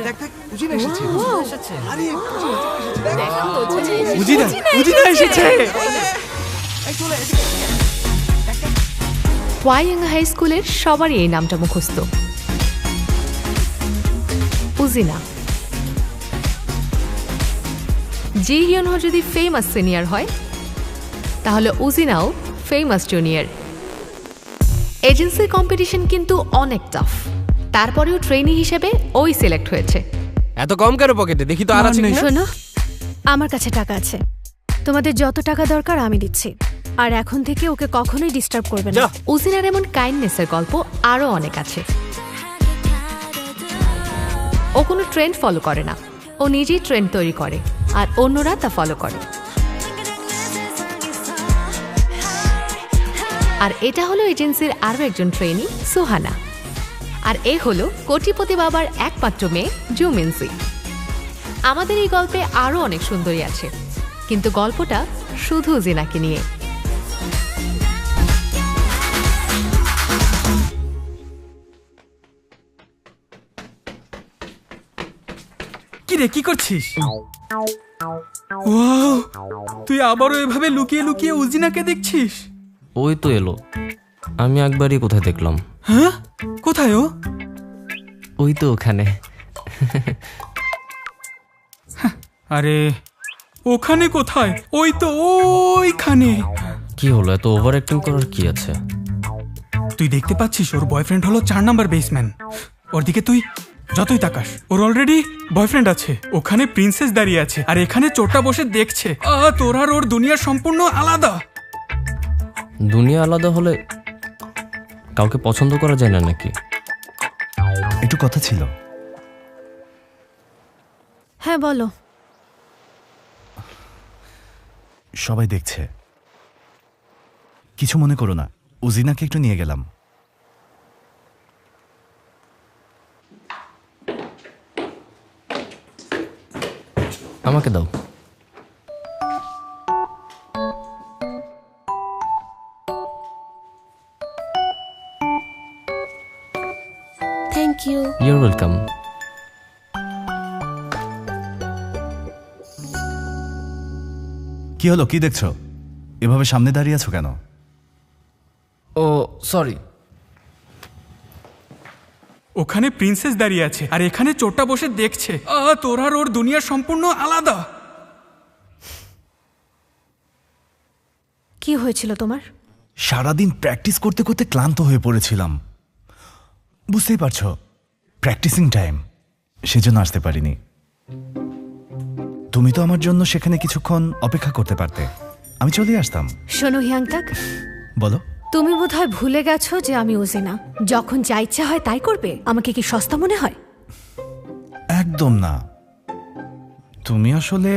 দেখ দেখ উজিনা এসেছে। আরে দেখো উজিনা এসেছে। ওয়াইয়াঙ্গা হাই স্কুলের সবারই এই নামটা মুখস্থ, উজিনা। জি হিয়নহো যদি ফেমাস সিনিয়র হয়, তাহলে উজিনাও ফেমাস জুনিয়র। এজেন্সির কম্পিটিশন কিন্তু অনেক টাফ, তারপরেও ট্রেনি হিসেবে ওই সিলেক্ট হয়েছে। এত কম কেন পকেটে? দেখি তো আর আছে কিনা। শোনো, আমার কাছে টাকা আছে, তোমাদের যত টাকা দরকার আমি দিচ্ছি, আর এখন থেকে ওকে কখনোই ডিস্টার্ব করবে না। উজিনার এমন কাইন্ডনেসের গল্প আরও অনেক আছে। ও কোনো ট্রেন্ড ফলো করে না, ও নিজেই ট্রেন্ড তৈরি করে আর অন্যরা তা ফলো করে। আর এটা হলো এজেন্সির আরও একজন ট্রেনি, সুহানা। আর এ হলো কোটিপতি বাবার একমাত্র মেয়ে, জুমিনসি। আমাদের এই গল্পে আরও অনেক সুন্দরী আছে, কিন্তু গল্পটা শুধু উজিনাকে নিয়ে। কি রে, কি করছিস? ওয়াও, তুই আবারও এভাবে লুকিয়ে লুকিয়ে উজিনাকে দেখছিস? ওই তো এলো, আমি একবারই কোথায় দেখলাম। হ্যাঁ, কোথায় ও? ওই তো ওখানে। আরে ওখানে কোথায়? ওই তো ওইখানে। কি হলো, এত ওভার অ্যাক্টিং করার কি আছে? তুই দেখতে পাচ্ছিস ওর বয়ফ্রেন্ড হলো 4 নাম্বার বেসম্যান। ওর দিকে তুই যতই তাকাস, ওর অলরেডি বয়ফ্রেন্ড আছে। ওখানে প্রিন্সেস দাঁড়িয়ে আছে, আর এখানে চোরটা বসে দেখছে। তোর আর ওর দুনিয়া সম্পূর্ণ আলাদা। দুনিয়া আলাদা হলে কাউকে পছন্দ করা যায় না নাকি? একটু কথা ছিল। হ্যাঁ বলো। সবাই দেখছে, কিছু মনে করো না। উজিনাকে একটু নিয়ে গেলাম। আমাকে দাও। Thank you. Your welcome. কি হলো, কি দেখছো? এভাবে সামনে দাঁড়িয়ে আছো কেন? ও সরি। ওখানে প্রিন্সেস দাঁড়িয়ে আছে, আর এখানে চোরটা বসে দেখছে। তোর আর ওর দুনিয়া সম্পূর্ণ আলাদা। কি হয়েছিল তোমার? সারাদিন প্র্যাকটিস করতে করতে ক্লান্ত হয়ে পড়েছিলাম। বুঝতেই পারছো, প্র্যাকটিসিং টাইম, সেজন্য আসতে পারিনি। তুমি তো আমার জন্য সেখানে কিছুক্ষণ অপেক্ষা করতে পারতে, আমি চলে আসতাম। শোনো হিয়াংতাক, বলো। তুমি বোধহয় ভুলে গেছো যে আমি উজিনা। যখন যা ইচ্ছা হয় তাই করবে। আমাকে কি সস্তা মনে হয়? একদম না। তুমি আসলে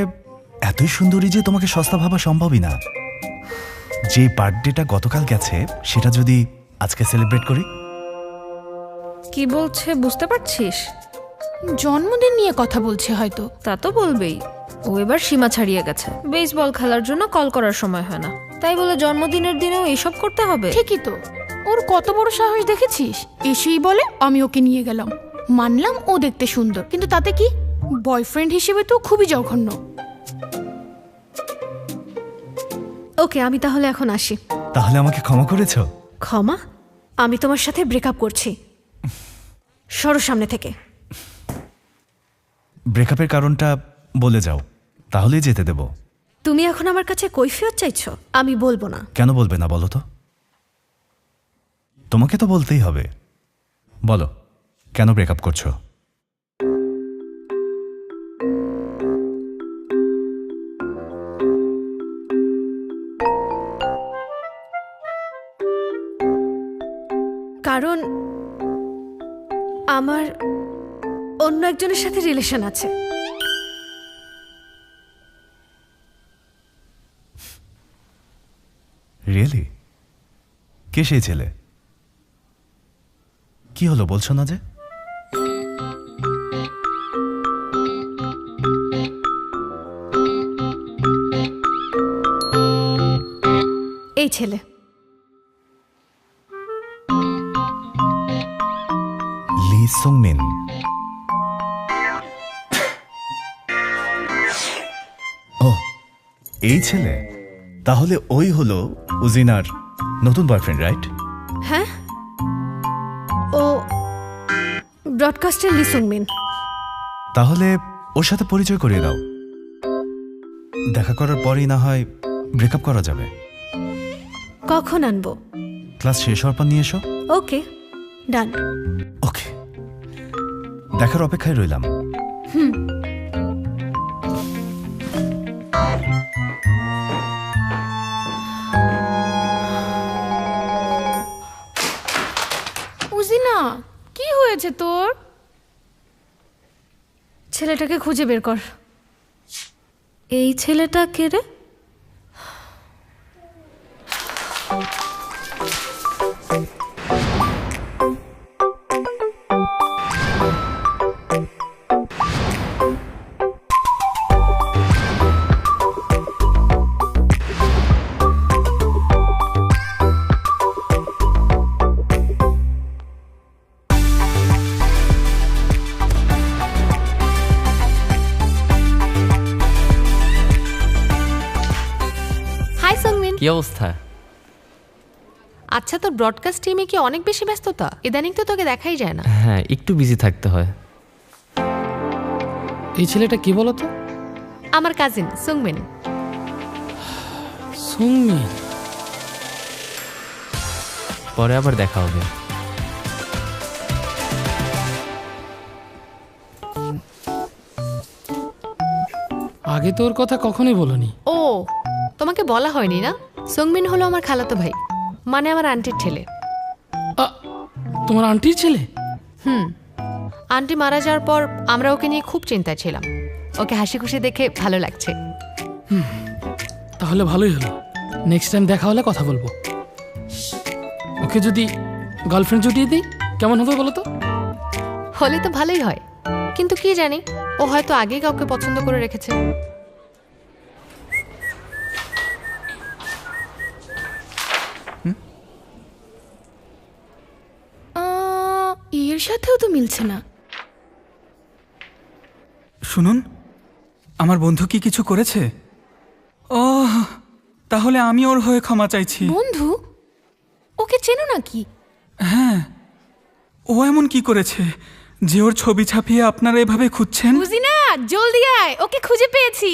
এতই সুন্দরী যে তোমাকে সস্তা ভাবা সম্ভবই না। যে বার্থডেটা গতকাল গেছে, সেটা যদি আজকে সেলিব্রেট করি। কি বলছে বুঝতে পারছিস? জন্মদিন নিয়ে কথা বলছে হয়তো। তা তো বলবেই। ও এবার সীমা ছাড়িয়ে গেছে। বেসবল খেলার জন্য কল করার সময় হয় না, তাই বলে জন্মদিনের দিনেও এসব করতে হবে? ঠিকই তো, ওর কত বড় সাহস দেখেছিস? এসেই বলে আমি ওকে নিয়ে গেলাম। মানলাম ও দেখতে সুন্দর, কিন্তু তাতে কি? বয়ফ্রেন্ড হিসেবে তো খুবই জঘন্য। ওকে, আমি তাহলে এখন আসি। তাহলে আমাকে ক্ষমা করেছো? ক্ষমা? আমি তোমার সাথে ব্রেকআপ করছি। সরো সামনে থেকে। ব্রেকআপের কারণটা বলে যাও, তাহলেই যেতে দেব। তুমি এখন আমার কাছে কৈফিয়ত চাইছো? আমি বলবো না। কেন বলবে না বলো তো? তোমাকে তো বলতেই হবে। বলো, কেন ব্রেকআপ করছো? কারণ আমার অন্য একজনের সাথে রিলেশন আছে। রিয়েলি? কে সেই ছেলে? কি হলো, বলছো না যে? এই ছেলে। লি সুংমিন। এই ছেলে তাহলে ওই হলো উজিনার নতুন বয়ফ্রেন্ড, রাইট? হ্যাঁ, ও ব্রডকাস্টের লি সুংমিন। তাহলে ওর সাথে পরিচয় করিয়ে দাও। দেখা করার পরই না হয় ব্রেকআপ করা যাবে। কখন আনবো? ক্লাস শেষ হওয়ার পর নিয়ে এসো। ওকে, ডান। ওকে, দেখার অপেক্ষায় রইলাম। উজিনা, কি হয়েছে তোর? ছেলেটাকে খুঁজে বের কর। এই ছেলেটা কে রে? হাই সুংমিন। কি অবস্থা? আচ্ছা, তোর ব্রডকাস্ট টিমে কি অনেক বেশি ব্যস্ততা? ইদানিং তো তোকে দেখাই যায় না। হ্যাঁ, একটু বিজি থাকতে হয়। এই ছেলেটা কি বলতো? আমার কাজিন সুংমিন। সুংমিন। পরে আবার দেখা হবে। আগে তোর কথা কখনোই বলনি। ও, তোমাকে বলা হয়নি না? সুংমিন হলো আমার খালাতো ভাই, মানে আমার আন্টির ছেলে। তোমার আন্টির ছেলে? আন্টি মারা যাওয়ার পর আমরা ওকে নিয়ে খুব চিন্তায় ছিলাম। ওকে হাসি খুশি দেখে ভালো লাগছে। তাহলে ভালোই হলো। নেক্সট টাইম দেখা হলে কথা বলবো। ওকে যদি গার্লফ্রেন্ড জুটিয়ে দিই কেমন হবে বলো তো? হলে তো ভালোই হয়, কিন্তু কি জানি, ও হয়তো আগেই কাউকে পছন্দ করে রেখেছে। এর সাথেও তো মিলছে না। শুনুন, আমার বন্ধু কি কিছু করেছে? ও, তাহলে আমি ওর হয়ে ক্ষমা চাইছি। বন্ধু? ওকে চেনো নাকি? হ্যাঁ, ও এমন কি করেছে যে ওর ছবি ছাপিয়ে আপনারা এভাবে খুঁজছেন? উজিনা, জলদি আয়, ওকে খুঁজে পেয়েছি।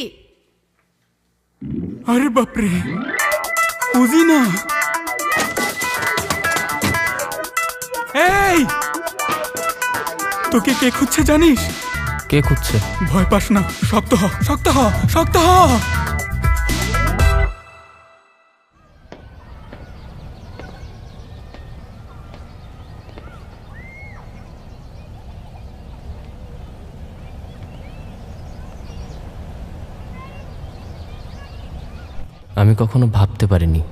আরে বাপরে, উজিনা! এই, তোকে কে খুঁজছে জানিস? কে খুঁজছে? ভয় পাস না, শক্ত হ, শক্ত হ, শক্ত হ। আমি কখনো ভাবতে পারিনি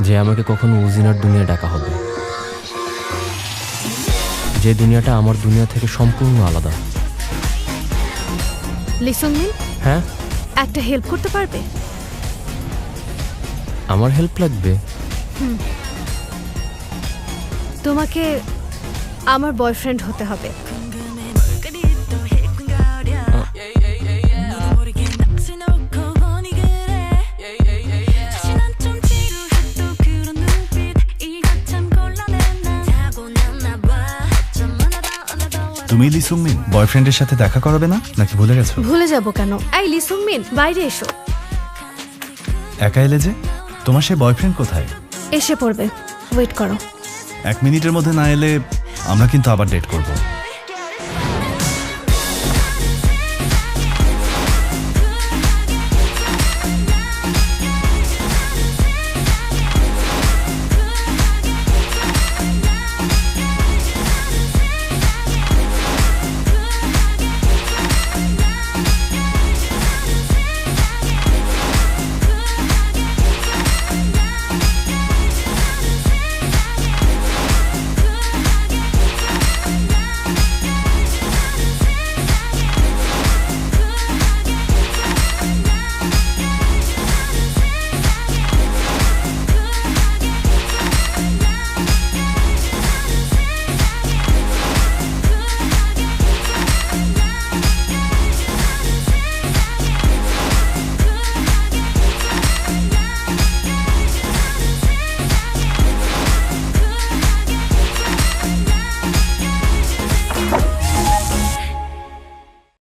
যে আমাকে কখনো উজিনার দুনিয়া ডাকা হবে, যে দুনিয়াটা আমার দুনিয়া থেকে সম্পূর্ণ আলাদা। লি সুংমিন, হ্যাঁ, একটা হেল্প করতে পারবে? আমার হেল্প লাগবে? তোমাকে আমার বয়ফ্রেন্ড হতে হবে। তুমি লি সুংমিন বয়ফ্রেন্ডের সাথে দেখা করাবে না, নাকি ভুলে গেছো? ভুলে যাব কেন? এই লি সুংমিন, বাইরে এসো। একা এলে যে? তোমার সে বয়ফ্রেন্ড কোথায়? এসে পড়বে, ওয়েট করো। 1 মিনিটের মধ্যে না এলে আমরা কিন্তু আবার ডেট করব।